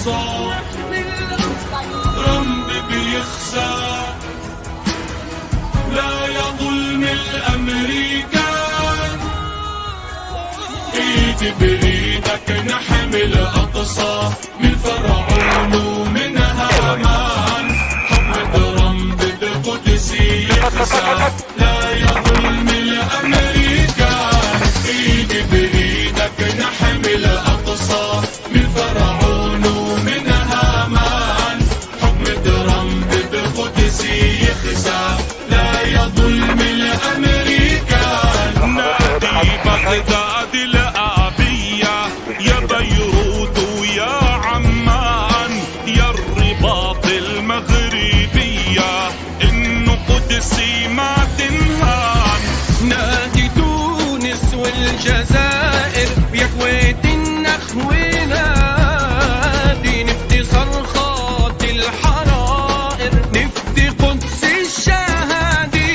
الأقصى رمب بيخسى، لا يظلم الأمريكان. ايدي بإيدك نحمي الأقصى من فرعون ومن هامان. حكم ترامب بقدسي يخسى، لا يظلم الأمريكان. ايدي بإيدك نحمي الأقصى من فرعون ومن هامان. حكم ترامب بقدسي يخسى، لا يظلم الأمريكان. نادي بغداد الآبية يا بيروت ويا عمان، يا الرباط المغربية إنه قدسي ما تنهان. نادي تونس والجزائر يا كويت النخوة، نادي نفدي صرخات الحرائر، نفدي قدس الشهادي.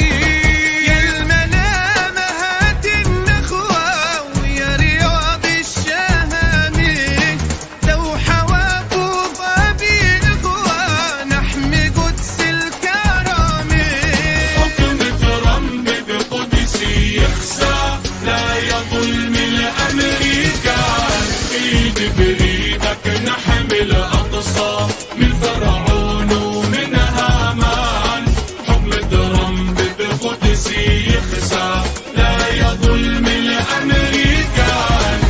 يا المنامة هات النخوة ويا رياض الشهامي، لو حواكب أبي الإخوة نحمي قدس الكرامة. حكم ترامب بقدسي يخسى، لا يظلم الأمريكان. ايدي بإيدك نحمي الأقصى من فرعون ومن هامان. حكم ترامب بقدسي يخسى، لا يظلم الأمريكان.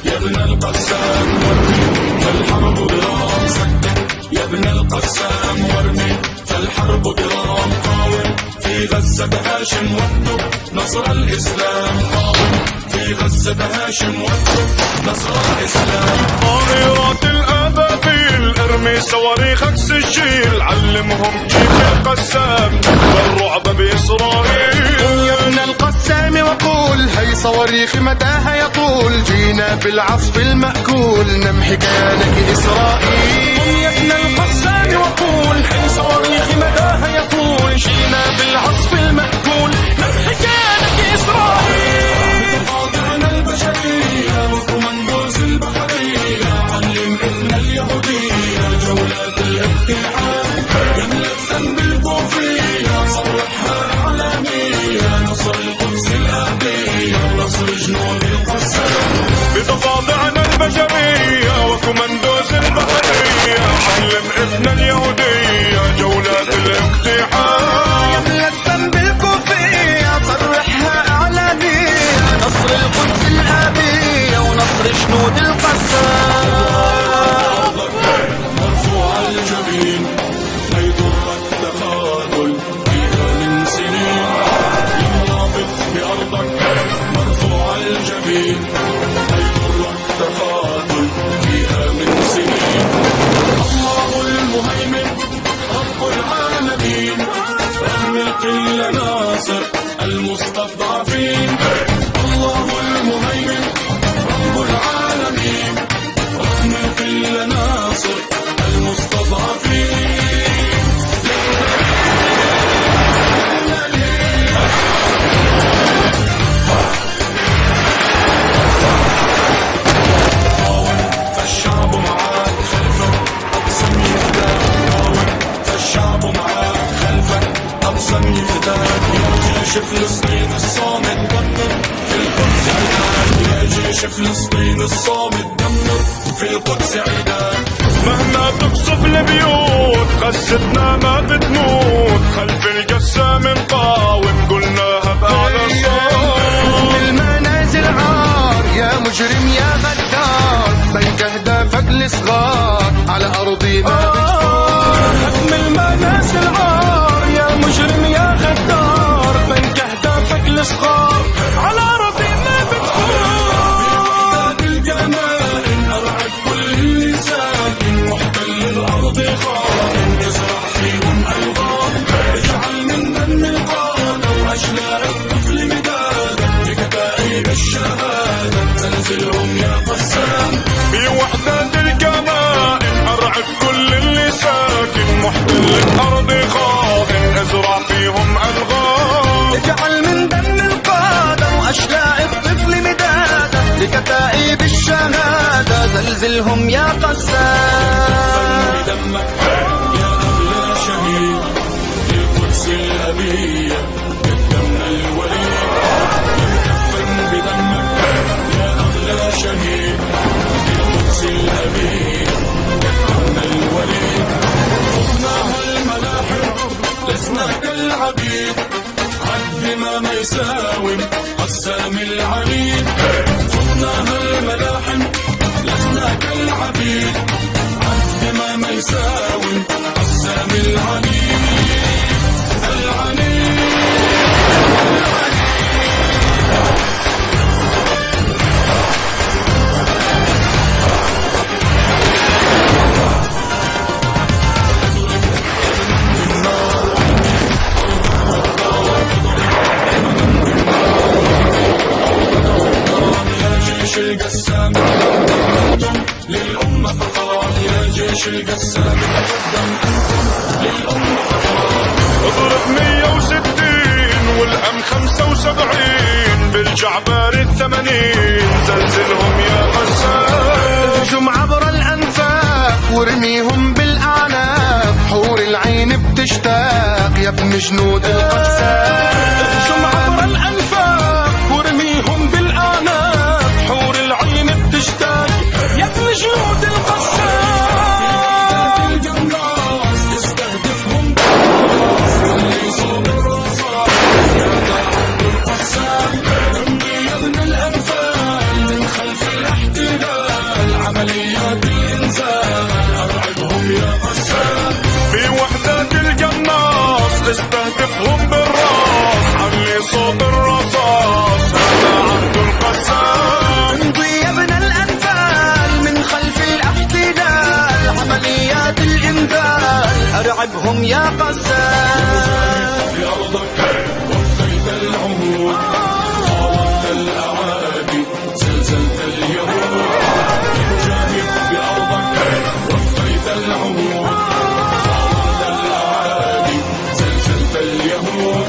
يا ابن القسام ورمي فالحرب ضرام. سدد يا ابن القسام ورمي فالحرب ضرام. قاوم في غزة هاشم واكتب نصر الإسلام. قاوم في غزة هاشم واكتب نصر الإسلام. طائرات الأبابيل ارمي صواريخك سجيل، علمهم كيف القسام والرعب بإسرائيل. يا ابن القسام وقول هي صواريخ مداها يطول، جينا بالعصف المأكول نمحي كيانك إسرائيل. يا ابن القسام وقول هي صواريخ مداها يطول، جينا بالعصف المأكول نمحي كيانك إسرائيل. قاطعنا البشرية وكوماندوز البحرية، علم ابن اليهودية جولات الابتعاد. يملفا بالكوفية صرحها إعلامية، نصر القدس الآبية ونصر جنود القسام. بضفادعنا البشرية وكوماندوز البحرية، علم ابن اليهودية جولات الاقتحام. يملفا بالكوفية صرحها إعلامية، نصر القدس الآبية ونصر جنود القسام. مرفوع الجبين ليضر التخاذل فيها من سنين. ينهبط بأرضك مرفوع الجبين ليضر التخاذل فيها من سنين. الله المهيمن رب العالمين، رغم القلة ناصر المستضعفين. الله المهيمن رب العالمين، رغم القلة ناصر المستضعفين. فالشعب معاك خلفك أقسم يفداك. قاوم فالشعب معاك خلفك أقسم يفداك. يا جيش فلسطين الصامت دمر في القدس عداك. يا جيش فلسطين الصامت دمر في القدس عداك. مهما تقصف البيوت غزتنا ما بتموت، خلف القسام نقاوم قلناها بأعلى صوت. المنازل عار يا مجرم يا غدار، بنك أهدافك الصغار على أرضنا أكمل ما ناس العار يا مجرم يا غدار، بنك أهدافك الصغار على أرضنا بتفور. بالجمال أرعب كل اللي ساكن، محتل الأرض خائن يزرع فيهم ألغام، اجعل من دم القادة وأشلاء الطفل مدادا لكتائب الشهادة، زلزلهم يا قسام. في وحدات الكمائن أرعب كل اللي ساكن، محتل الأرض خائن ازرع فيهم ألغام، اجعل من دم القادة وأشلاء الطفل مدادا لكتائب الشهادة، زلزلهم يا قسام. بدمك يا أغلى شهيد للقدس الأبية، قدمنا الوليد يكفن بدمك يا أغلى شهيد للقدس الأبية، قدمنا الوليد. خذناها الملاحم لسنا كالعبيد، عد ما يساوم قسام العريد. خذناها الملاحم لسنا كالعبيد، عد ما يساوم قسام العريد. العريد جيش القسام أنتم للأمة فقط، يا جيش القسام تقدم أنتم للأمة فقط. اضرب 160 والأم 75 بالجعبار 80 زلزلهم يا قسام. اهجم عبر الأنفاق وارميهم بالأعناق، حور العين بتشتاق يا ابن جنود القسام. اهجم عبر الأنفاق وارميهم بالأعناق، حور العين بتشتاق يا ابن جنود القسام. القناص يستهدفهم بالراس، اللي صوب الرصاص يا عبد القسام. امضي يا ابن الأنفال من خلف الاحتلال، عمليات الإنزال أرعبهم يا قسام. في وحدات القناص استهدفهم بالراس، علي صوت الرصاص هذا عبد القسام. امضي يا ابن الأنفال من خلف الاحتلال، عمليات الإنزال أرعبهم يا قسام. بأرضك وفيت العهود، خالفت الأعادي زلزلت اليهود. جاهد بأرضك وفيت العهود، خالفت الأعادي زلزلت اليهود.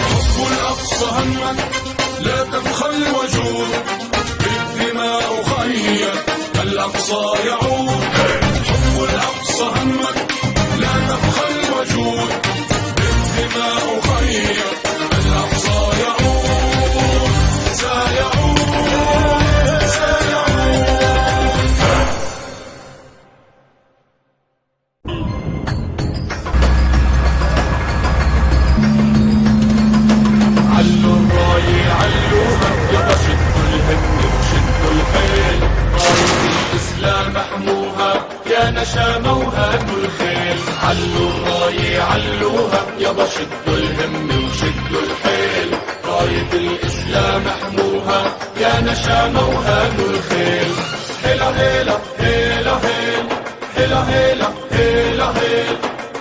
حب الأقصى همك لا تبخل وجود، بالدماء خير الأقصى يعود. حب الأقصى همك لا تبخل وجود، بالدماء خير الأقصى يعود. سيعود سيعود. علوا الراي علوها يلا شدوا الهم وشدوا الحيل، راية الإسلام احموها يا نشامة وهاتوا الخيل. علوا الراي علوها يلا شدوا الهم وشدوا الحيل، راية الإسلام احموها يا نشامة وهاتوا الخيل. هلا هلا هلا هلا هلا هلا هلا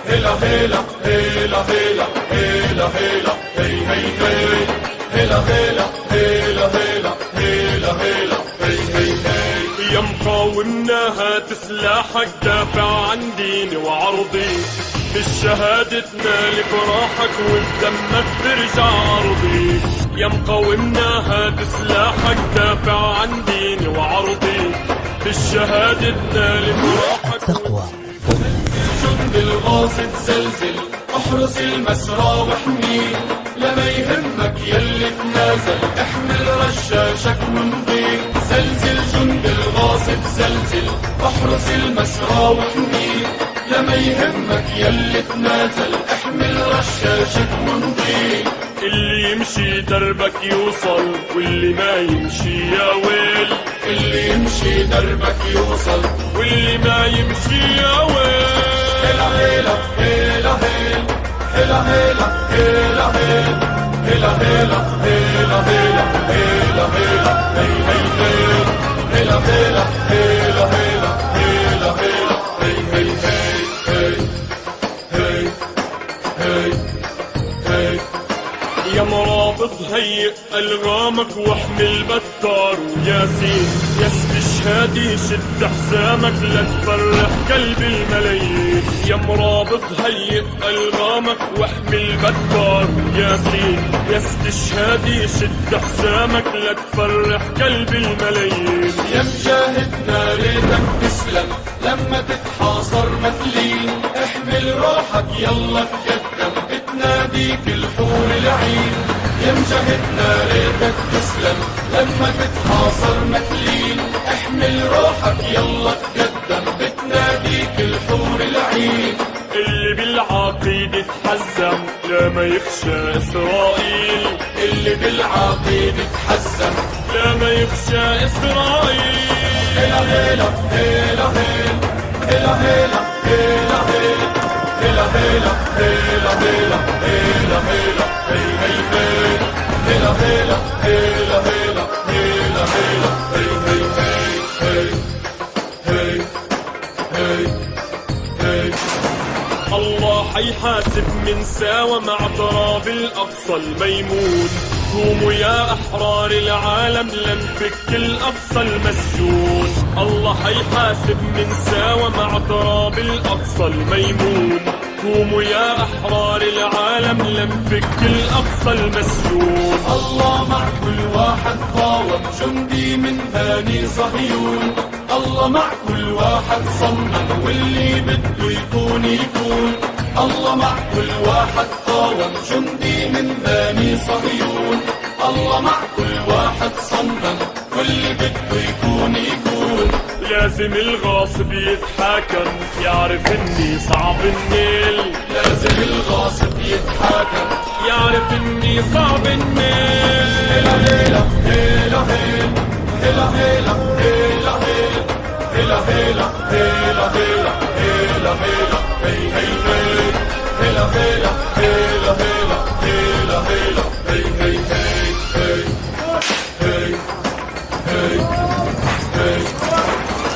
هلا هلا هلا هلا هلا هلا هي هي هي هلا هلا هلا هلا هلا هلا هي هي هي. يا مقاومنا هات سلاحك دافع عن ديني وعرضي، بالشهادة تنال فرحك وبدمك ترجع أرضي. يا مقاومنا هات سلاحك دافع عن ديني وعرضي، بالشهادة تنال فرحك. تقوى جند الغاصب زلزل، احرس المسرى واحميه، لما يهمك يلي تنازل احمل رشاشك وامضي. زلزل جند الغاصب زلزل، احرس المسرى واحميه، لما يهمك يلي تنازل احمل رشاشك وامضي. اللي يمشي دربك يوصل واللي ما يمشي يا ويل. اللي يمشي دربك يوصل واللي ما يمشي يا ويل. هلا هلا هلا هلا هلا هلا هلا هلا هلا هلا هلا هلا هلا هي هي هي هلا هلا هلا هلا هلا هلا هي هي هي هي هي هي. يا مرابط هيئ ألغامك واحمل بتار وياسين، يا استشهادي شد حزامك لا تفرح قلب الملايين. يا مرابط هيئ ألغامك واحمل بتار وياسين، يا استشهادي شد حزامك لا تفرح قلب الملايين. يا مجاهدنا ريتك تسلم لما تتحاصر مثلين، احمل روحك يلا تقدم بتناديك الحور العين. يا مجاهدنا ريتك تسلم لما تتحاصر مثلين، احمل روحك يلا تقدم بتناديك الحور العين. اللي بالعقيدة تحزم لا ما يخشى إسرائيل. اللي بالعقيدة تحزم لا ما يخشى إسرائيل. هلا هلا هلا هلا هلا هلا هلا هلا هلا هلا هلا هلا هلا هي هي هي هلا هلا هلا هلا هلا هلا هي هي هي هي هي. الله حيحاسب من ساوى مع تراب الأقصى الميمون. قوموا يا أحرار العالم لنفك الأقصى المسجون. الله حيحاسب من ساوى مع تراب الأقصى الميمون. قوموا يا أحرار العالم لنفك الأقصى المسجون. الله مع كل واحد قاوم جندي من بني صهيون. الله مع كل واحد صمم واللي بده يكون يكون. الله مع كل واحد قاوم جندي من بني صهيون. الله مع كل واحد صمم واللي بده يكون يكون. لازم الغاصب يتحاكم يعرف اني صعب النيل. لازم الغاصب يتحاكم يعرف اني صعب النيل. هلا هلا هلا هلا هلا هلا هلا هلا هلا هلا هلا هلا هي هي هي هلا هلا هلا هلا هلا هلا هي هي هي هي هي هي.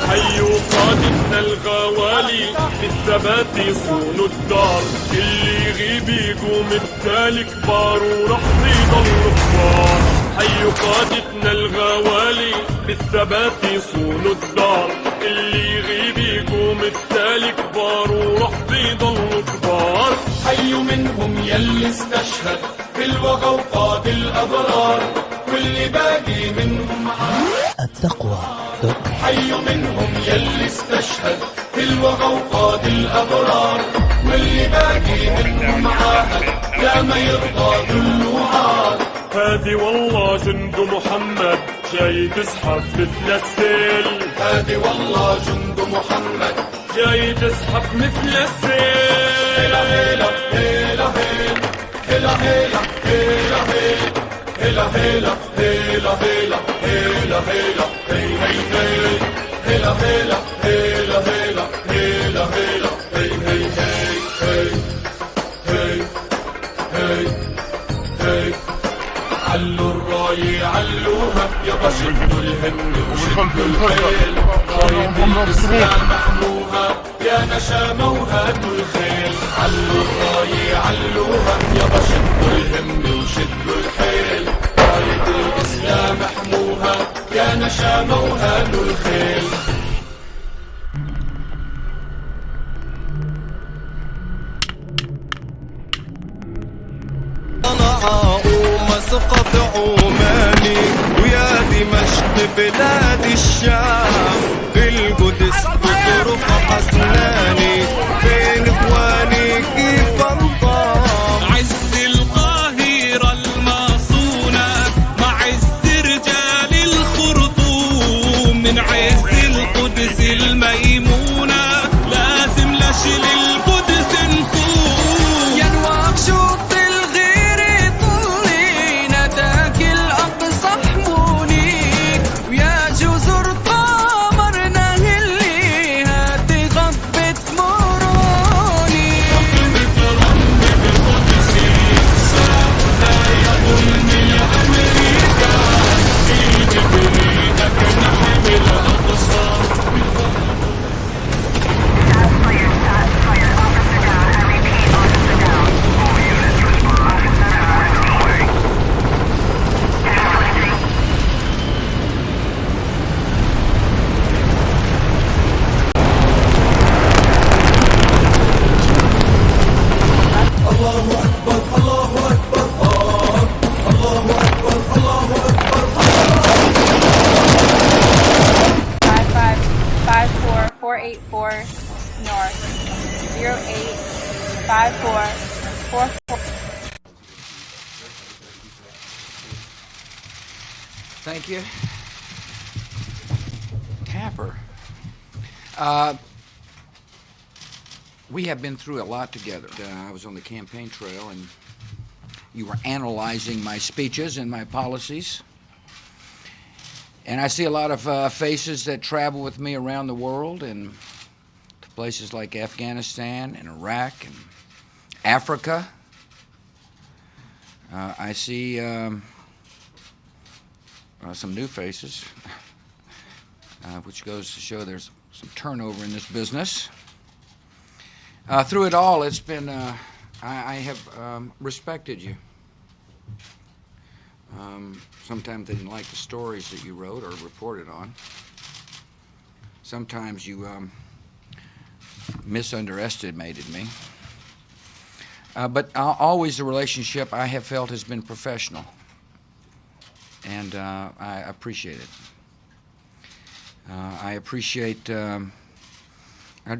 حيوا قادتنا الغوالي بالثبات يصونوا الدار. اللي يغيب يقوم التالي كبار ورح يضل كبار. حيوا قادتنا الغوالي بالثبات يصونوا الدار. اللي يغيب يقوم التالي كبار ورح يضل كبار. حي منهم يلي استشهد في الوغى وقاد الأبرار، واللي باقي منهم التقوى. حي منهم يلي استشهد في الوغى وقاد الأبرار، واللي باقي منهم عاهد يا ما يرضى كله عار. هادي والله جند محمد جاي تزحف مثل السيل. هادي والله جند محمد جاي تزحف مثل السيل. هلا هلا هلا هلا هلا هلا هلا هلا هلا هلا هلا هلا هي هي هي هلا هلا هلا هلا هلا هلا هي هي هي هي هي هي. علوا الراية علوها يابا شدوا الهم وشدوا الخيل. راية الإسلام محموها يا نشامة وهاتوا الخيل. علوا الراية علوها يابا شدوا الهم وشدوا الحيل. راية الإسلام محموها يا نشامة وهاتوا الخيل. صنعاء ومسقط عماني ويا دمشق بلاد الشام. بالقدس بطرق حسناني بين اخواني كيف انضام. عز القاهرة المصونة مع عز رجال الخرطوم. من عز القدس الميمونة لازم لشل القدس نقوم. يا نواكشوط الغير طول 484 North 085444. Thank you. Tapper. We have been through a lot together. I was on the campaign trail, and you were analyzing my speeches and my policies. And I see a lot of faces that travel with me around the world, and to places like Afghanistan and Iraq and Africa. I see some new faces, which goes to show there's some turnover in this business. Through it all, it's been, I have respected you. Sometimes I didn't like the stories that you wrote or reported on. Sometimes you misunderestimated me. But always the relationship I have felt has been professional. And I appreciate it. I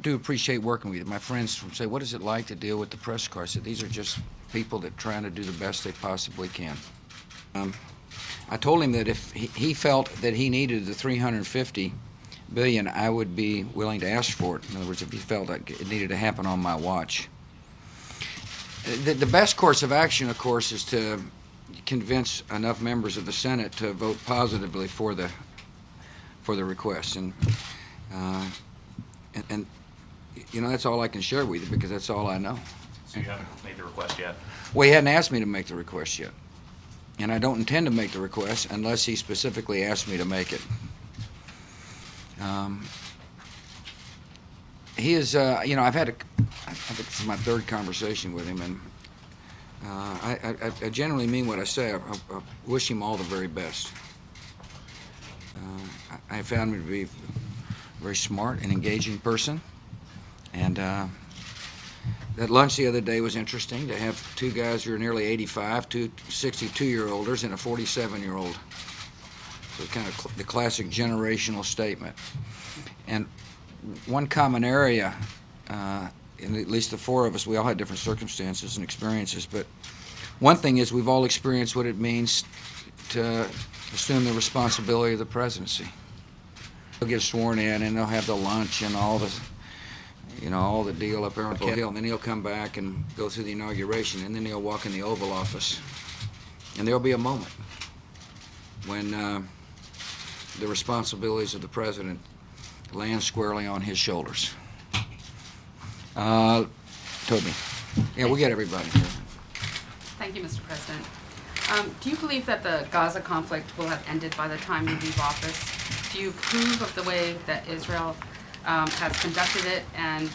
do appreciate working with you. My friends say, what is it like to deal with the press corps? I said, these are just people that are trying to do the best they possibly can. I told him that if he felt that he needed the $350 billion, I would be willing to ask for it. In other words, if he felt like it needed to happen on my watch. The best course of action, of course, is to convince enough members of the Senate to vote positively for the request, and you know, that's all I can share with you, because that's all I know. So you haven't made the request yet? Well, he hadn't asked me to make the request yet, and I don't intend to make the request unless he specifically asks me to make it. He is, you know, I think this is my third conversation with him, and I generally mean what I say. I wish him all the very best. I found him to be a very smart and engaging person, and that lunch the other day was interesting, to have two guys who are nearly 85, two 62-year-olders, and a 47-year-old. So kind of the classic generational statement. And one common area, in at least the four of us, we all had different circumstances and experiences, but one thing is we've all experienced what it means to assume the responsibility of the presidency. They'll get sworn in, and they'll have the lunch and all the, you know, all the deal up there on Capitol Hill, and then he'll come back and go through the inauguration, and then he'll walk in the Oval Office, and there'll be a moment when the responsibilities of the president land squarely on his shoulders. Toby. Yeah, we'll get everybody here. Thank you, Mr. President. Do you believe that the Gaza conflict will have ended by the time you leave office? Do you approve of the way that Israel has conducted it, and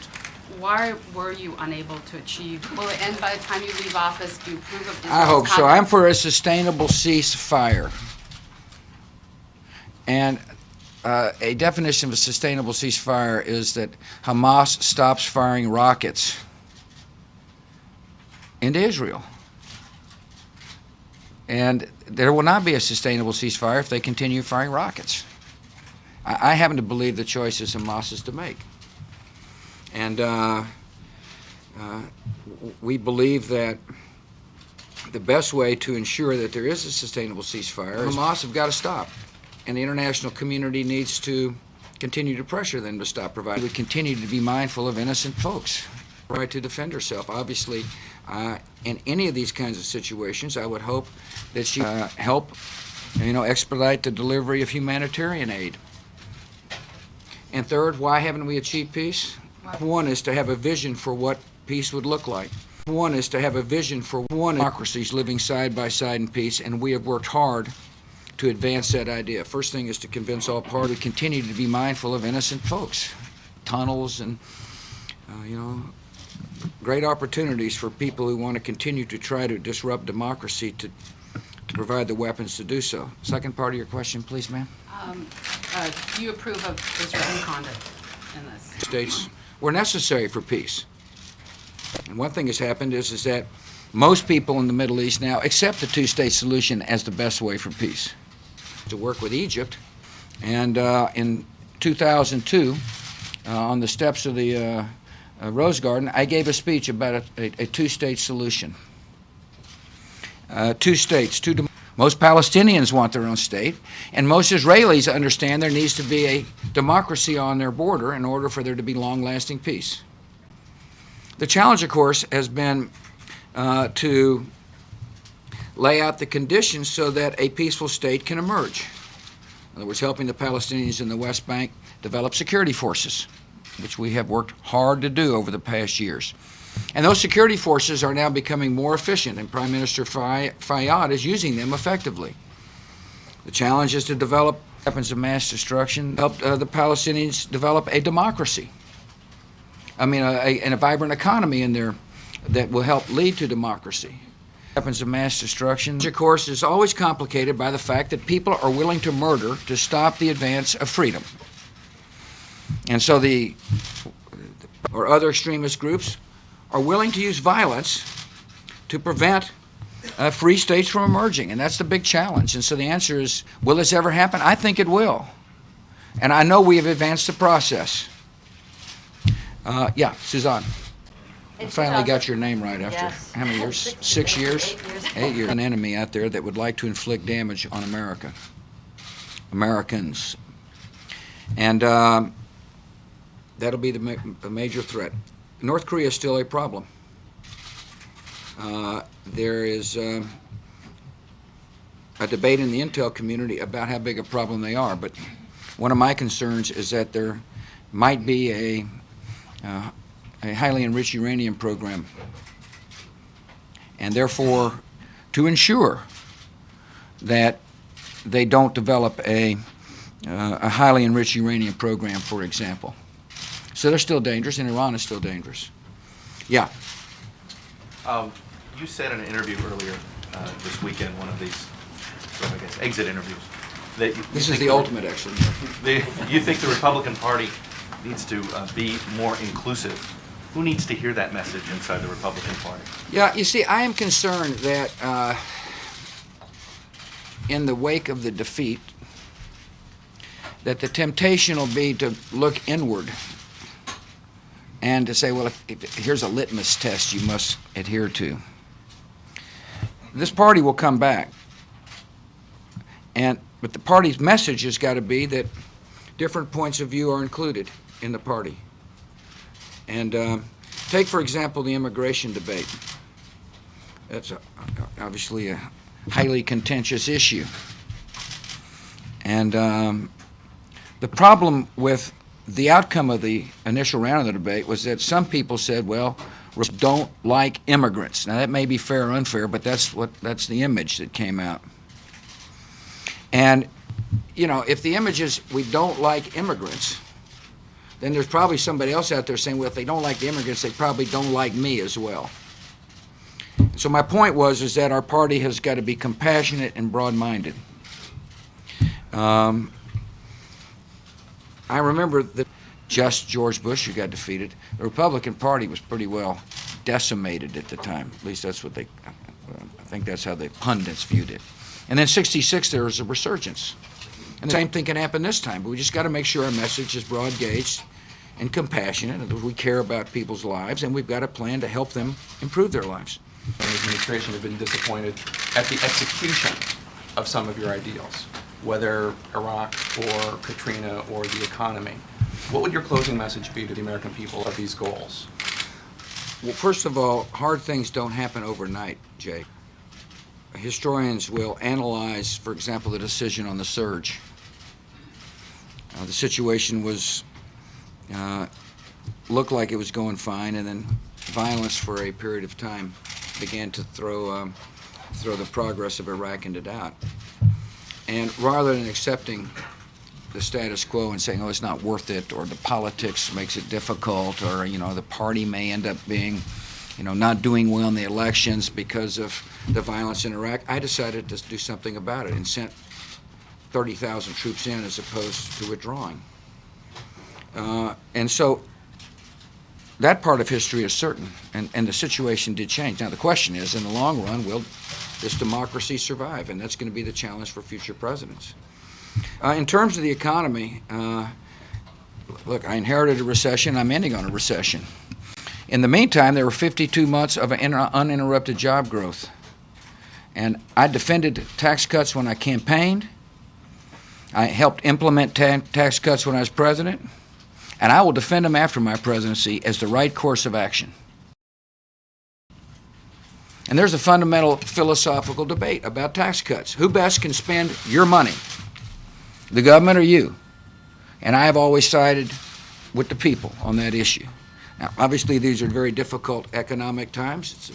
why were you unable to achieve? Will it end by the time you leave office? Do you approve of Israel's I hope so. conduct? I'm for a sustainable ceasefire. And a definition of a sustainable ceasefire is that Hamas stops firing rockets into Israel. And there will not be a sustainable ceasefire if they continue firing rockets. I happen to believe the choice is Hamas's to make. And we believe that the best way to ensure that there is a sustainable ceasefire, Hamas have got to stop. And the international community needs to continue to pressure them to stop providing. We continue to be mindful of innocent folks. Right to defend herself. Obviously, in any of these kinds of situations, I would hope that she help, expedite the delivery of humanitarian aid. And third, why haven't we achieved peace? One is to have a vision for what peace would look like. One is to have a vision for one democracies living side by side in peace, and we have worked hard to advance that idea. First thing is to convince all parties to continue to be mindful of innocent folks. Tunnels and, great opportunities for people who want to continue to try to disrupt democracy to provide the weapons to do so. Second part of your question, please, ma'am. Do you approve of Israeli conduct in this? States were necessary for peace. And one thing has happened is that most people in the Middle East now accept the two-state solution as the best way for peace. To work with Egypt, and in 2002, on the steps of the Rose Garden, I gave a speech about a two-state solution. Two states, most Palestinians want their own state, and most Israelis understand there needs to be a democracy on their border in order for there to be long-lasting peace. The challenge, of course, has been to lay out the conditions so that a peaceful state can emerge. In other words, helping the Palestinians in the West Bank develop security forces, which we have worked hard to do over the past years. And those security forces are now becoming more efficient, and Prime Minister Fayyad is using them effectively. The challenge is to develop weapons of mass destruction, help the Palestinians develop a democracy. And a vibrant economy in there that will help lead to democracy. Weapons of mass destruction, which of course is always complicated by the fact that people are willing to murder to stop the advance of freedom. And so other extremist groups are willing to use violence to prevent free states from emerging, and that's the big challenge. And so the answer is, will this ever happen? I think it will. And I know we have advanced the process. Suzanne. I finally got your name right after how many years? 6 years? 8 years. An enemy out there that would like to inflict damage on America, Americans. And that'll be the major threat. North Korea is still a problem. There is a debate in the intel community about how big a problem they are, but one of my concerns is that there might be a highly enriched uranium program, and therefore to ensure that they don't develop a highly enriched uranium program, for example. So they're still dangerous, and Iran is still dangerous. Yeah. You said in an interview earlier this weekend, one of these, I guess, exit interviews, that this is the ultimate exit. You think the Republican Party needs to be more inclusive. Who needs to hear that message inside the Republican Party? Yeah, you see, I am concerned that in the wake of the defeat, that the temptation will be to look inward and to say, well, if here's a litmus test you must adhere to. This party will come back, but the party's message has got to be that different points of view are included in the party. And take, for example, the immigration debate. That's obviously a highly contentious issue. And the problem with the outcome of the initial round of the debate was that some people said, well, we don't like immigrants. Now, that may be fair or unfair, but that's the image that came out. And, you know, if the image is we don't like immigrants, then there's probably somebody else out there saying, well, if they don't like the immigrants, they probably don't like me as well. So my point is that our party has got to be compassionate and broad-minded. I remember that just George Bush who got defeated. The Republican Party was pretty well decimated at the time. At least that's what I think that's how the pundits viewed it. And then '66 there was a resurgence. And the same thing can happen this time, but we just got to make sure our message is broad-gauged and compassionate, and that we care about people's lives, and we've got a plan to help them improve their lives. The administration have been disappointed at the execution of some of your ideals, whether Iraq or Katrina or the economy. What would your closing message be to the American people of these goals? Well, first of all, hard things don't happen overnight, Jay. Historians will analyze, for example, the decision on the surge. The situation looked like it was going fine, and then violence for a period of time began to throw the progress of Iraq into doubt. And rather than accepting the status quo and saying, oh, it's not worth it, or the politics makes it difficult, or, you know, the party may end up being, you know, not doing well in the elections because of the violence in Iraq, I decided to do something about it and sent 30,000 troops in as opposed to withdrawing. And so that part of history is certain, and the situation did change. Now the question is, in the long run, will this democracy survive? And that's going to be the challenge for future presidents. In terms of the economy, look, I inherited a recession. I'm ending on a recession. In the meantime, there were 52 months of uninterrupted job growth. And I defended tax cuts when I campaigned. I helped implement tax cuts when I was president. And I will defend them after my presidency as the right course of action. And there's a fundamental philosophical debate about tax cuts. Who best can spend your money? The government or you? And I have always sided with the people on that issue. Now, obviously, these are very difficult economic times.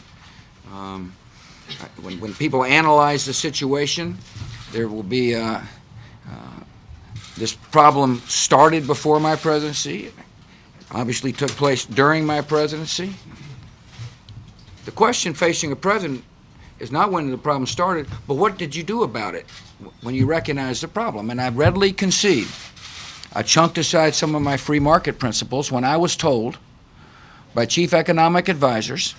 When people analyze the situation, there will be this problem started before my presidency. It obviously took place during my presidency. The question facing a president is not when the problem started, but what did you do about it when you recognized the problem? And I readily concede. I chunked aside some of my free market principles when I was told by chief economic advisors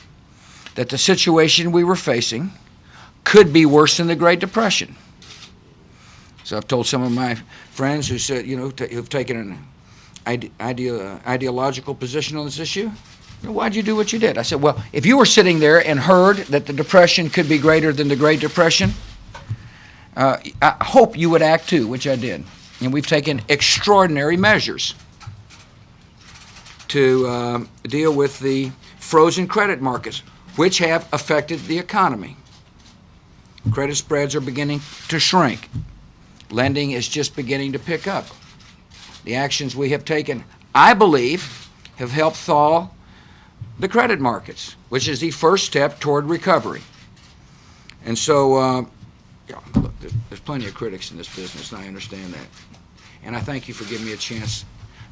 that the situation we were facing could be worse than the Great Depression. So I've told some of my friends who said, who've taken an ideological position on this issue, why'd you do what you did? I said, well, if you were sitting there and heard that the Depression could be greater than the Great Depression, I hope you would act too, which I did. And we've taken extraordinary measures to deal with the frozen credit markets, which have affected the economy. Credit spreads are beginning to shrink. Lending is just beginning to pick up. The actions we have taken, I believe, have helped thaw the credit markets, which is the first step toward recovery. And so, look, there's plenty of critics in this business, and I understand that. And I thank you for giving me a chance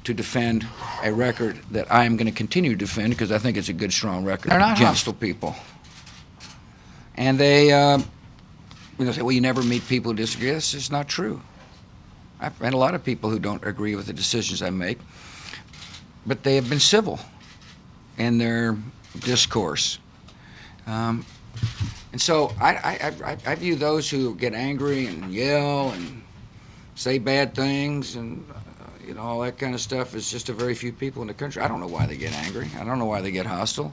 to defend a record that I am going to continue to defend because I think it's a good, strong record. They're not hostile people. And they say, well, you never meet people who disagree. That's just not true. I've met a lot of people who don't agree with the decisions I make, but they have been civil in their discourse. And so I view those who get angry and yell and say bad things and all that kind of stuff as just a very few people in the country. I don't know why they get angry. I don't know why they get hostile.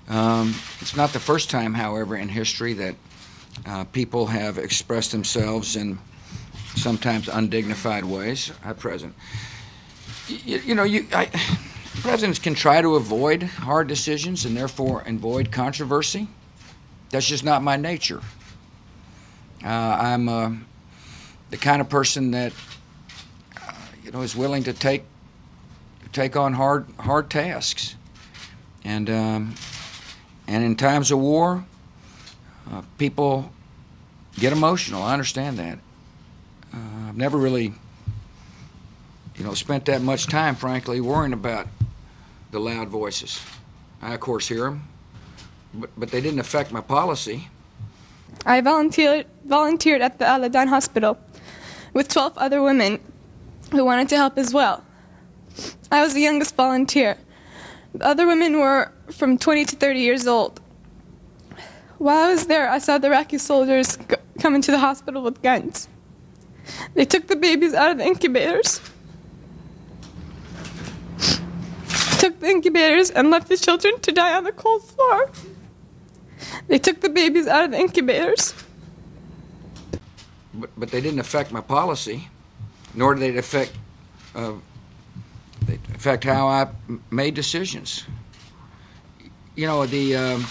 It's not the first time, however, in history that people have expressed themselves in sometimes undignified ways. Presidents can try to avoid hard decisions and therefore avoid controversy. That's just not my nature. I'm the kind of person that is willing to take on hard tasks, and in times of war, people get emotional. I understand that. I've never really, spent that much time, frankly, worrying about the loud voices. I, of course, hear them, but they didn't affect my policy. I volunteered at the Al-Aqsa hospital with 12 other women who wanted to help as well. I was the youngest volunteer. The other women were from 20 to 30 years old. While I was there, I saw the Iraqi soldiers come into the hospital with guns. They took the babies out of the incubators. Took the incubators and left the children to die on the cold floor. They took the babies out of the incubators. But they didn't affect my policy, nor did they affect how I made decisions. The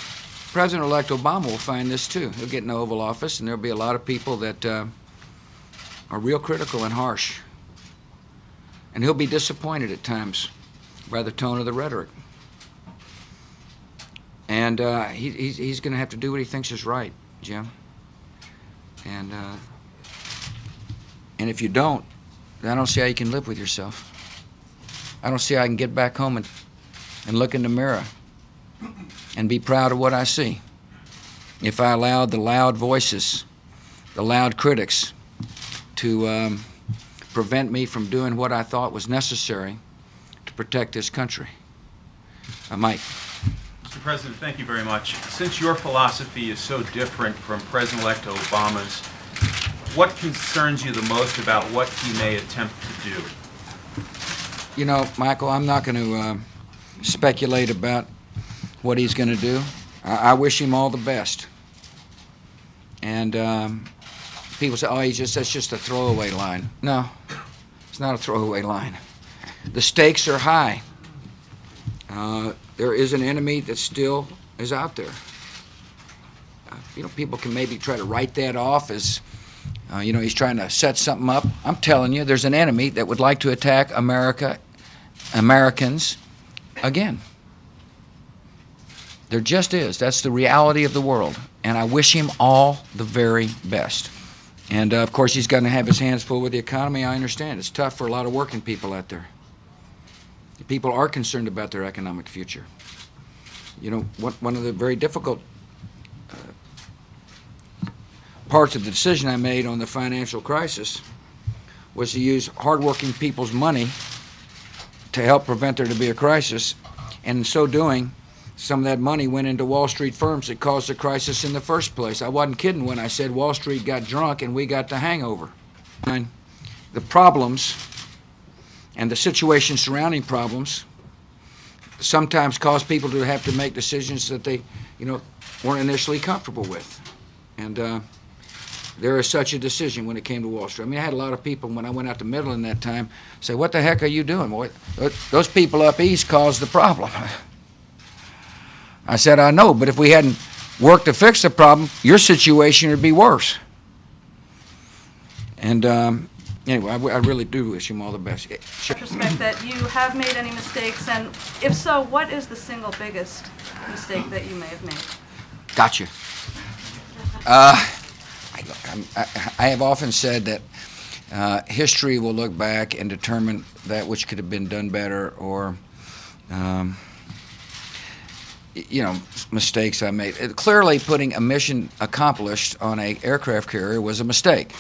President-elect Obama will find this too. He'll get in the Oval Office, and there'll be a lot of people that are real critical and harsh. And he'll be disappointed at times by the tone of the rhetoric. And he's going to have to do what he thinks is right, Jim. And if you don't, I don't see how you can live with yourself. I don't see how I can get back home and look in the mirror and be proud of what I see if I allowed the loud voices, the loud critics, to prevent me from doing what I thought was necessary to protect this country. Mike. Mr. President, thank you very much. Since your philosophy is so different from President-elect Obama's, what concerns you the most about what he may attempt to do? You know, Michael, I'm not going to speculate about what he's going to do. I wish him all the best. And people say, oh, that's just a throwaway line. No, it's not a throwaway line. The stakes are high. There is an enemy that still is out there. People can maybe try to write that off as, he's trying to set something up. I'm telling you, there's an enemy that would like to attack Americans again. There just is. That's the reality of the world. And I wish him all the very best. And, of course, he's going to have his hands full with the economy. I understand. It's tough for a lot of working people out there. People are concerned about their economic future. One of the very difficult parts of the decision I made on the financial crisis was to use hardworking people's money to help prevent there to be a crisis. And in so doing, some of that money went into Wall Street firms that caused the crisis in the first place. I wasn't kidding when I said Wall Street got drunk and we got the hangover. And the problems and the situation surrounding problems sometimes cause people to have to make decisions that they, weren't initially comfortable with. And there is such a decision when it came to Wall Street. I mean, I had a lot of people when I went out to Midland that time say, what the heck are you doing? Boy, those people up east caused the problem. I said, I know, but if we hadn't worked to fix the problem, your situation would be worse. And anyway, I really do wish him all the best. Retrospect that you have made any mistakes, and if so, what is the single biggest mistake that you may have made? Gotcha. I have often said that history will look back and determine that which could have been done better, or mistakes I made. Clearly, putting a mission accomplished on an aircraft carrier was a mistake.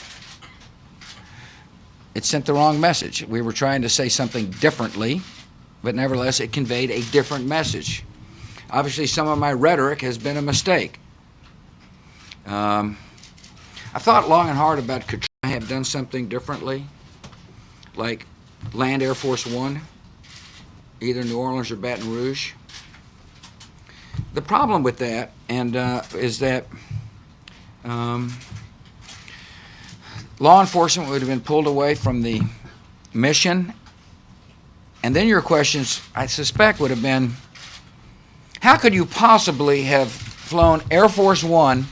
It sent the wrong message. We were trying to say something differently, but nevertheless, it conveyed a different message. Obviously, some of my rhetoric has been a mistake. I thought long and hard about could I have done something differently, like land Air Force One, either New Orleans or Baton Rouge. The problem with that is that law enforcement would have been pulled away from the mission, and then your questions, I suspect, would have been, how could you possibly have flown Air Force One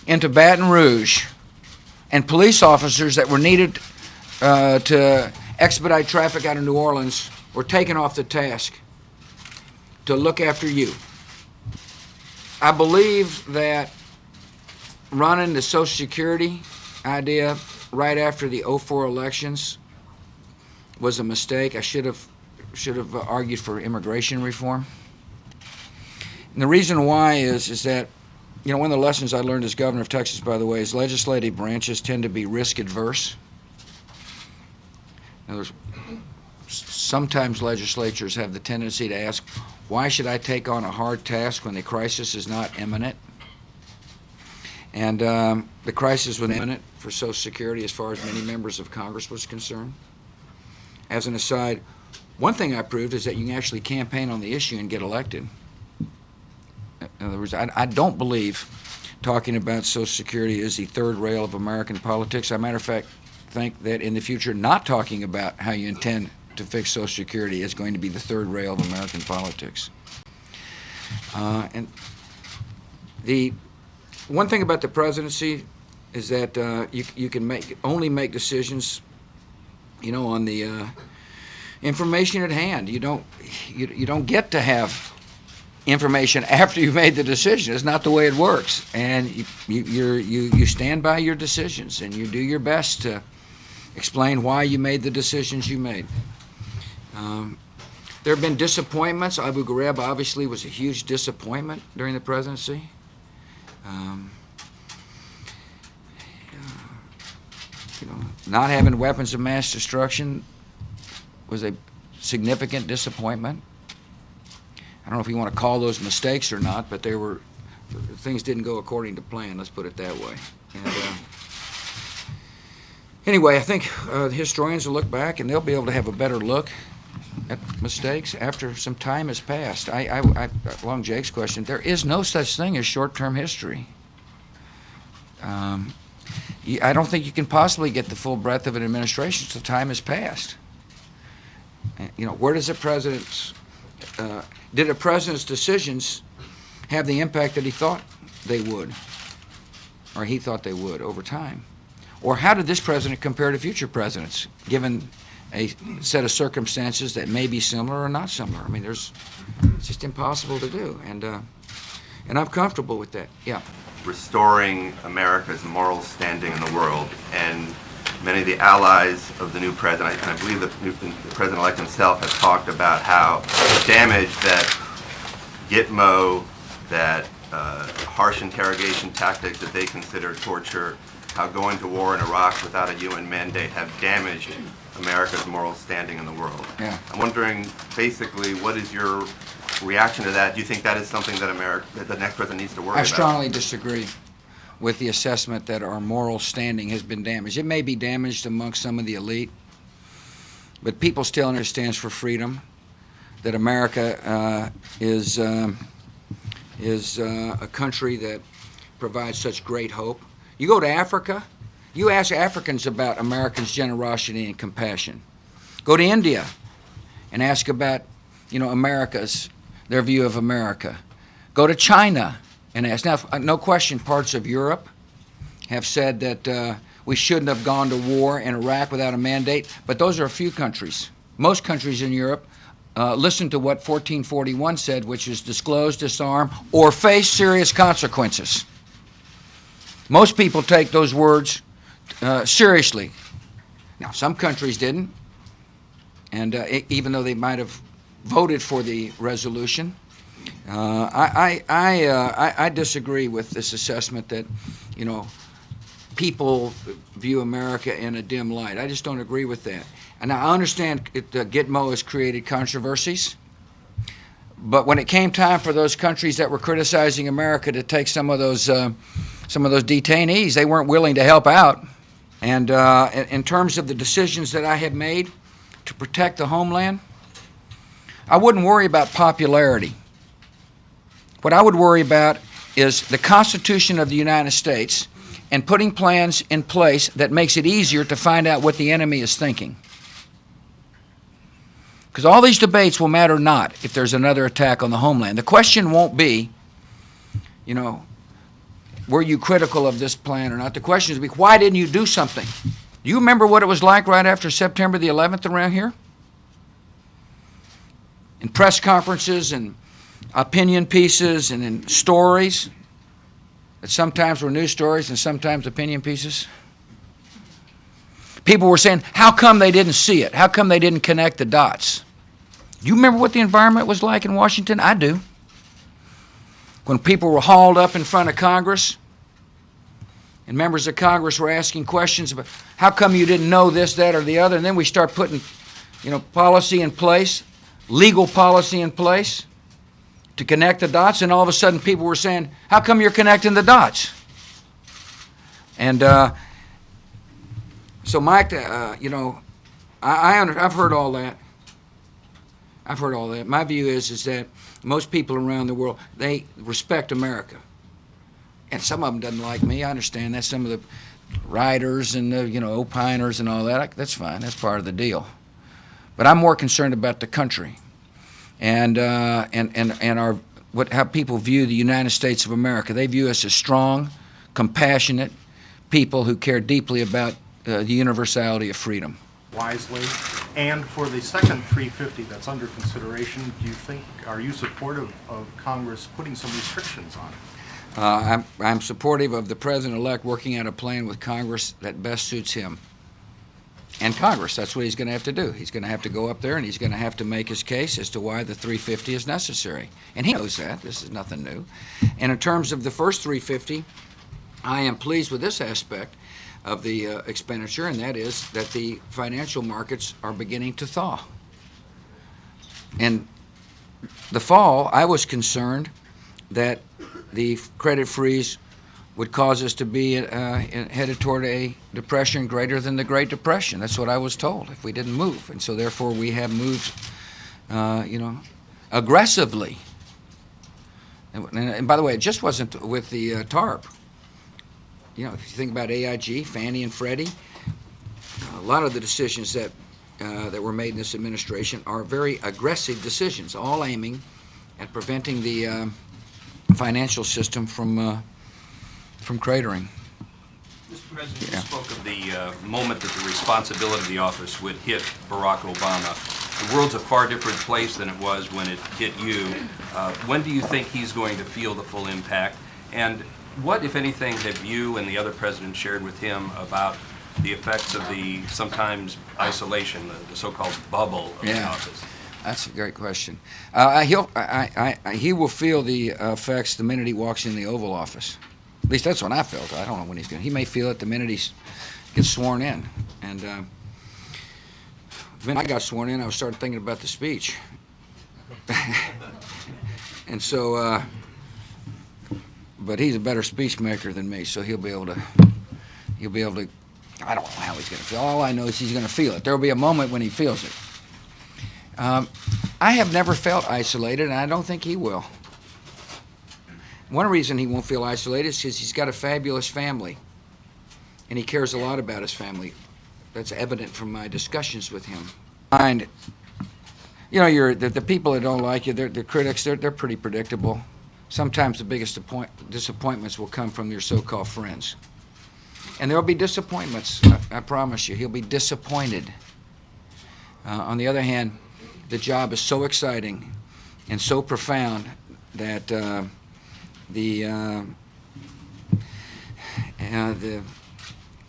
into Baton Rouge and police officers that were needed to expedite traffic out of New Orleans were taken off the task to look after you? I believe that running the Social Security idea right after the 2004 elections was a mistake. I should have argued for immigration reform. And the reason why is that, one of the lessons I learned as governor of Texas, by the way, is legislative branches tend to be risk adverse. Now, sometimes legislatures have the tendency to ask, why should I take on a hard task when the crisis is not imminent? And the crisis was imminent for Social Security as far as many members of Congress was concerned. As an aside, one thing I proved is that you can actually campaign on the issue and get elected. In other words, I don't believe talking about Social Security is the third rail of American politics. As a matter of fact, think that in the future, not talking about how you intend to fix Social Security is going to be the third rail of American politics. And the one thing about the presidency is that you can only make decisions, on the information at hand. You don't get to have information after you've made the decision. It's not the way it works. And you stand by your decisions and you do your best to explain why you made the decisions you made. There have been disappointments. Abu Ghraib obviously was a huge disappointment during the presidency. Not having weapons of mass destruction was a significant disappointment. I don't know if you want to call those mistakes or not, but things didn't go according to plan, let's put it that way. And, anyway, I think historians will look back and they'll be able to have a better look at mistakes after some time has passed. Along Jake's question, there is no such thing as short-term history. I don't think you can possibly get the full breadth of an administration until time has passed. You know, where does the president's did a president's decisions have the impact that he thought they would, or he thought they would over time? Or how did this president compare to future presidents, given a set of circumstances that may be similar or not similar? I mean, it's just impossible to do, and I'm comfortable with that. Yeah. Restoring America's moral standing in the world, and many of the allies of the new president, and I believe the president-elect himself has talked about how the damage that Gitmo, that harsh interrogation tactics that they consider torture, how going to war in Iraq without a UN mandate have damaged America's moral standing in the world. Yeah. I'm wondering, basically, what is your reaction to that? Do you think that is something that that the next president needs to worry about? I strongly disagree with the assessment that our moral standing has been damaged. It may be damaged amongst some of the elite, but people still understand for freedom, that America is a country that provides such great hope. You go to Africa, you ask Africans about Americans' generosity and compassion. Go to India and ask about, their view of America. Go to China and ask. Now, no question, parts of Europe have said that we shouldn't have gone to war in Iraq without a mandate, but those are a few countries. Most countries in Europe listen to what 1441 said, which is disclose, disarm, or face serious consequences. Most people take those words seriously. Now, some countries didn't, and even though they might have voted for the resolution, I disagree with this assessment that, people view America in a dim light. I just don't agree with that. And I understand Gitmo has created controversies, but when it came time for those countries that were criticizing America to take some of those detainees, they weren't willing to help out. And in terms of the decisions that I have made to protect the homeland, I wouldn't worry about popularity. What I would worry about is the Constitution of the United States and putting plans in place that makes it easier to find out what the enemy is thinking. Because all these debates will matter not if there's another attack on the homeland. The question won't be, were you critical of this plan or not? The question is, why didn't you do something? Do you remember what it was like right after September the 11th around here? In press conferences and opinion pieces and in stories that sometimes were news stories and sometimes opinion pieces. People were saying, how come they didn't see it? How come they didn't connect the dots? Do you remember what the environment was like in Washington? I do. When people were hauled up in front of Congress and members of Congress were asking questions about how come you didn't know this, that, or the other, and then we start putting, policy in place, legal policy in place to connect the dots, and all of a sudden people were saying, how come you're connecting the dots? And so Mike, I've heard all that. I've heard all that. My view is that most people around the world, they respect America. And some of them doesn't like me. I understand that. Some of the writers and the, opiners and all that, that's fine. That's part of the deal. But I'm more concerned about the country and how people view the United States of America. They view us as strong, compassionate people who care deeply about the universality of freedom. Wisely. And for the second 350 that's under consideration, are you supportive of Congress putting some restrictions on it? I'm supportive of the president-elect working out a plan with Congress that best suits him. And Congress, that's what he's going to have to do. He's going to have to go up there and he's going to have to make his case as to why the 350 is necessary. And he knows that. This is nothing new. And in terms of the first 350, I am pleased with this aspect of the expenditure, and that is that the financial markets are beginning to thaw. In the fall, I was concerned that the credit freeze would cause us to be headed toward a depression greater than the Great Depression. That's what I was told if we didn't move. And so therefore we have moved aggressively. And by the way, it just wasn't with the TARP. If you think about AIG, Fannie and Freddie, a lot of the decisions that were made in this administration are very aggressive decisions, all aiming at preventing the financial system from cratering. Mr. President, you spoke of the moment that the responsibility of the office would hit Barack Obama. The world's a far different place than it was when it hit you. When do you think he's going to feel the full impact? And what, if anything, have you and the other presidents shared with him about the effects of the sometimes isolation, the so-called bubble of the office? That's a great question. He will feel the effects the minute he walks in the Oval Office. At least that's what I felt. I don't know when he's going to. He may feel it the minute he gets sworn in. And the minute I got sworn in, I started thinking about the speech. And so, but he's a better speech maker than me, so he'll be able to, I don't know how he's going to feel. All I know is he's going to feel it. There will be a moment when he feels it. I have never felt isolated, and I don't think he will. One reason he won't feel isolated is because he's got a fabulous family, and he cares a lot about his family. That's evident from my discussions with him. And the people that don't like you, the critics, they're pretty predictable. Sometimes the biggest disappointments will come from your so-called friends. And there will be disappointments, I promise you. He'll be disappointed. On the other hand, the job is so exciting and so profound that the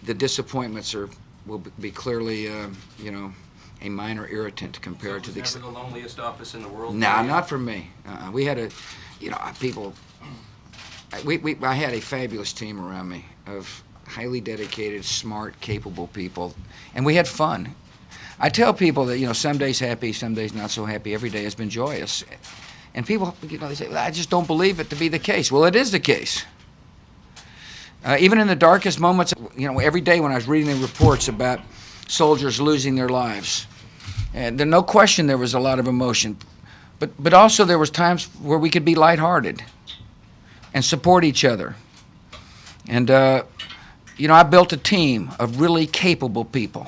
disappointments will be clearly, a minor irritant compared to the. Never the loneliest office in the world. No, not for me. We had people. I had a fabulous team around me of highly dedicated, smart, capable people, and we had fun. I tell people that some days happy, some days not so happy. Every day has been joyous, and people, they say, well, I just don't believe it to be the case. Well, it is the case. Even in the darkest moments, every day when I was reading the reports about soldiers losing their lives, and no question there was a lot of emotion, but also there was times where we could be lighthearted and support each other. And I built a team of really capable people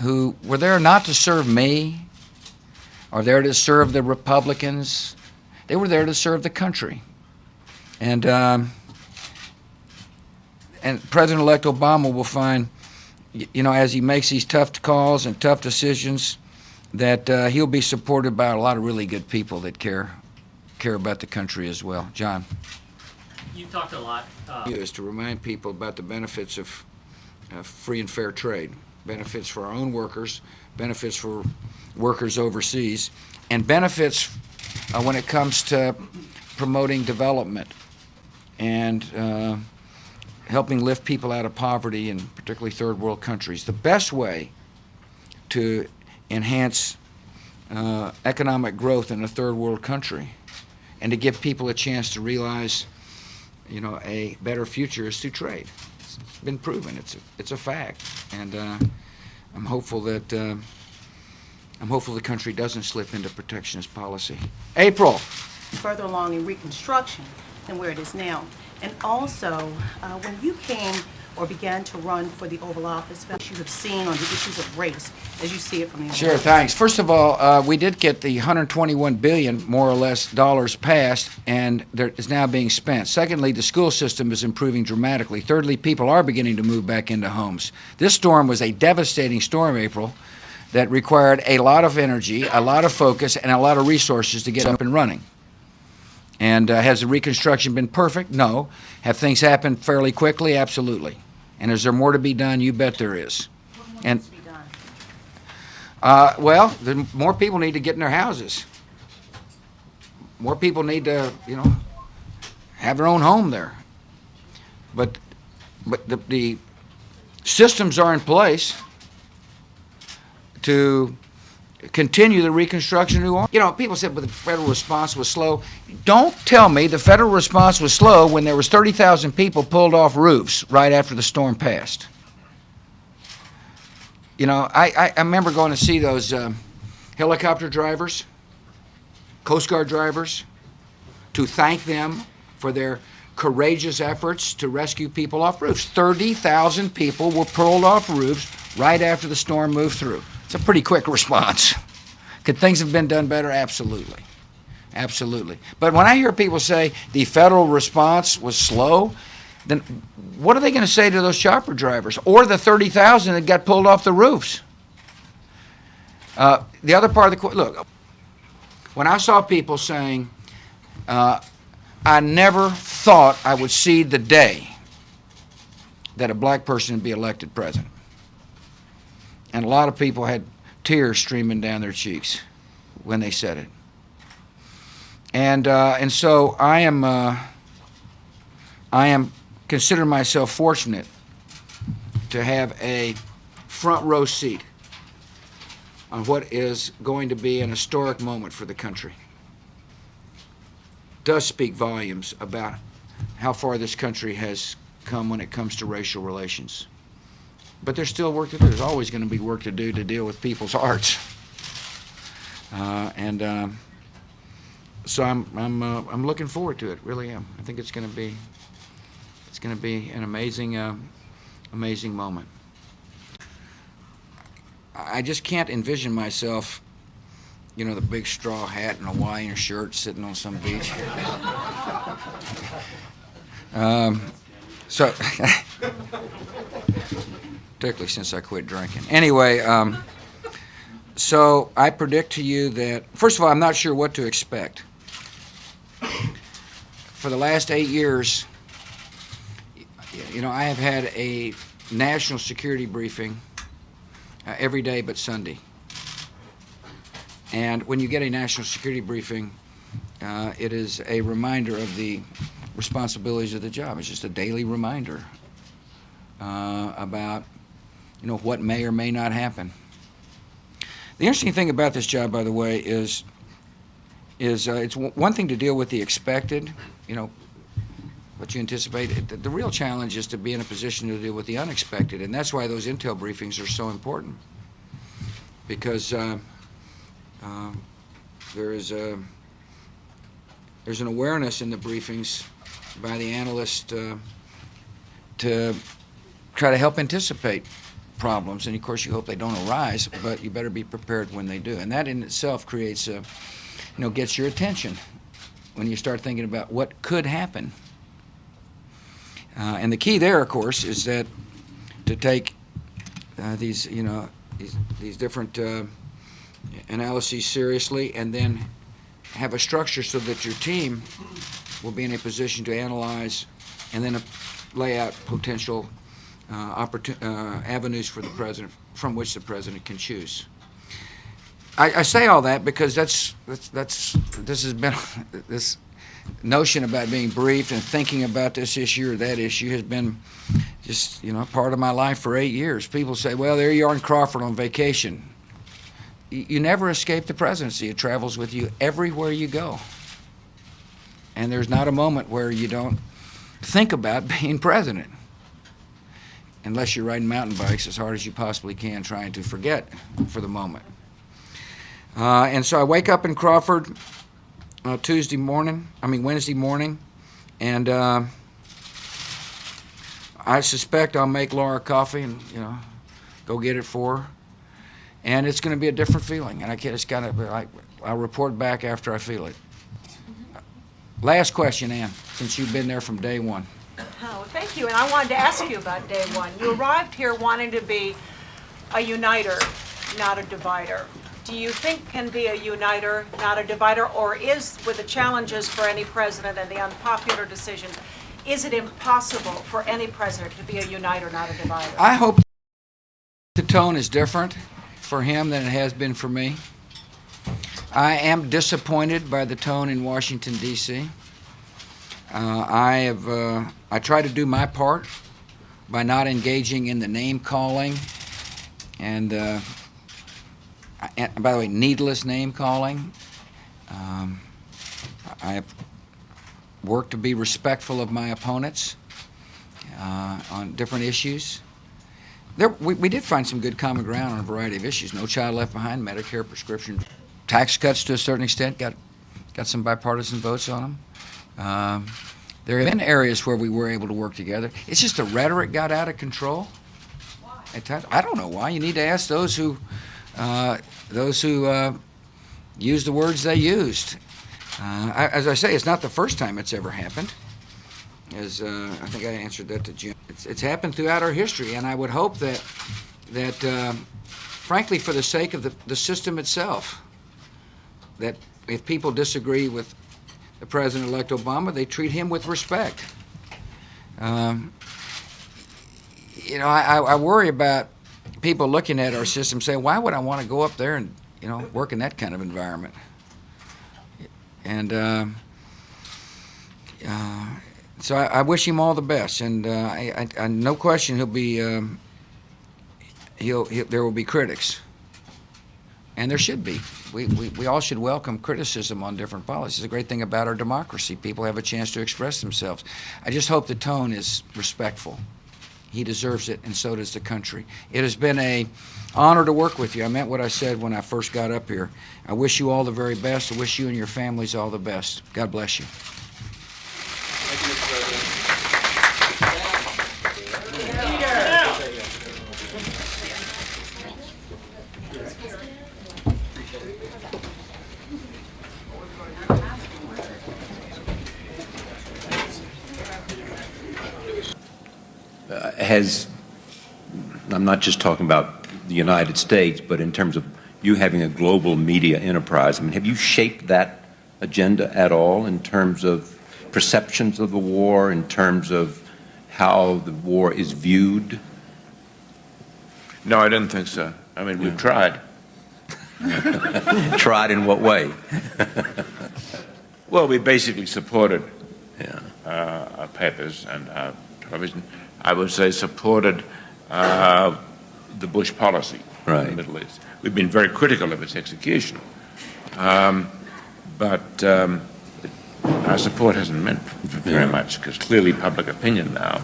who were there not to serve me or there to serve the Republicans. They were there to serve the country. And President-elect Obama will find, as he makes these tough calls and tough decisions, that he'll be supported by a lot of really good people that care about the country as well. John? You talked a lot. Is to remind people about the benefits of free and fair trade, benefits for our own workers, benefits for workers overseas, and benefits when it comes to promoting development and helping lift people out of poverty, in particularly third world countries. The best way to enhance economic growth in a third world country and to give people a chance to realize a better future is through trade. It's been proven. It's a fact, and I'm hopeful that the country doesn't slip into protectionist policy. April. Further along in Reconstruction than where it is now, and also when you came or began to run for the Oval Office, what you have seen on the issues of race as you see it from the Sure, thanks. First of all, we did get the $121 billion, more or less, dollars passed, and there is now being spent. Secondly, the school system is improving dramatically. Thirdly, people are beginning to move back into homes. This storm was a devastating storm, April, that required a lot of energy, a lot of focus, and a lot of resources to get up and running. And has the reconstruction been perfect? No. Have things happened fairly quickly? Absolutely. And is there more to be done? You bet there is. And needs to be done? Well, the more people need to get in their houses. More people need to, have their own home there. But the systems are in place to continue the reconstruction. People said, but the federal response was slow. Don't tell me the federal response was slow when there was 30,000 people pulled off roofs right after the storm passed. I remember going to see those helicopter drivers, Coast Guard drivers, to thank them for their courageous efforts to rescue people off roofs. 30,000 people were pulled off roofs right after the storm moved through. It's a pretty quick response. Could things have been done better? Absolutely. Absolutely. But when I hear people say the federal response was slow, then what are they going to say to those chopper drivers or the 30,000 that got pulled off the roofs? The other part of the look, when I saw people saying, I never thought I would see the day that a black person would be elected president. And a lot of people had tears streaming down their cheeks when they said it. And so I am considering myself fortunate to have a front row seat on what is going to be an historic moment for the country. Does speak volumes about how far this country has come when it comes to racial relations. But there's still work to do. There's always going to be work to do to deal with people's hearts. So I'm looking forward to it. Really am. I think it's going to be an amazing moment. I just can't envision myself, you know, the big straw hat and a Hawaiian shirt sitting on some beach. So, particularly since I quit drinking. Anyway, so I predict to you that, first of all, I'm not sure what to expect. For the last 8 years, you know, I have had a national security briefing every day but Sunday. And when you get a national security briefing, it is a reminder of the responsibilities of the job. It's just a daily reminder about, you know, what may or may not happen. The interesting thing about this job, by the way, is it's one thing to deal with the expected, you know, what you anticipate. The real challenge is to be in a position to deal with the unexpected, and that's why those intel briefings are so important, because there's an awareness in the briefings by the analyst to try to help anticipate problems, and of course you hope they don't arise, but you better be prepared when they do, and that in itself creates a, you know, gets your attention when you start thinking about what could happen. And the key there, of course, is that to take these, you know, these different analyses seriously, and then have a structure so that your team will be in a position to analyze and then lay out potential avenues for the president, from which the president can choose. I say all that because this has been this notion about being briefed and thinking about this issue or that issue has been just, you know, part of my life for 8 years. People say, well, there you are in Crawford on vacation. You never escape the presidency. It travels with you everywhere you go. And there's not a moment where you don't think about being president, unless you're riding mountain bikes as hard as you possibly can, trying to forget for the moment. And so I wake up in Crawford Wednesday morning, and I suspect I'll make Laura coffee and, you know, go get it for her. And it's going to be a different feeling, and I'll report back after I feel it. Last question, Ann, since you've been there from day one. Oh, thank you. And I wanted to ask you about day one. You arrived here wanting to be a uniter, not a divider. Do you think can be a uniter, not a divider, or is, with the challenges for any president and the unpopular decisions, is it impossible for any president to be a uniter, not a divider? I hope the tone is different for him than it has been for me. I am disappointed by the tone in Washington, D.C. I try to do my part by not engaging in the name calling and by the way, needless name calling. I have worked to be respectful of my opponents on different issues. we did find some good common ground on a variety of issues. No Child Left Behind, Medicare, prescription, tax cuts to a certain extent got some bipartisan votes on them. There have been areas where we were able to work together. It's just the rhetoric got out of control. At times, I don't know why. You need to ask those who used the words they used. As I say, it's not the first time it's ever happened. As I think I answered that to Jim. It's happened throughout our history, and I would hope that frankly, for the sake of the system itself, that if people disagree with the President-elect Obama, they treat him with respect. I worry about people looking at our system saying, why would I want to go up there and, work in that kind of environment? And so I wish him all the best, and I no question he'll be, there will be critics. And there should be. We all should welcome criticism on different policies. It's a great thing about our democracy. People have a chance to express themselves. I just hope the tone is respectful. He deserves it, and so does the country. It has been an honor to work with you. I meant what I said when I first got up here. I wish you all the very best. I wish you and your families all the best. God bless you. Thank you, Mr. President. I'm not just talking about the United States, but in terms of you having a global media enterprise, have you shaped that agenda at all in terms of perceptions of the war, in terms of how the war is viewed? No, I don't think so. We've tried. Tried in what way? Well, we basically supported our papers and our television. I would say supported the Bush policy in the Middle East. We've been very critical of its execution, but our support hasn't meant very much, because clearly public opinion now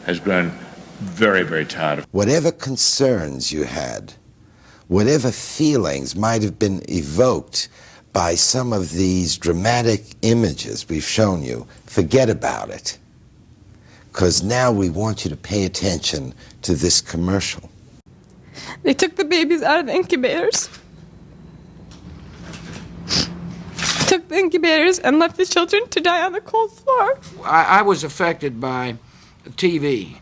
has grown very, very tired of. Whatever concerns you had, whatever feelings might have been evoked by some of these dramatic images we've shown you, forget about it. Because now we want you to pay attention to this commercial. They took the babies out of the incubators. Took the incubators and left the children to die on the cold floor. I was affected by TV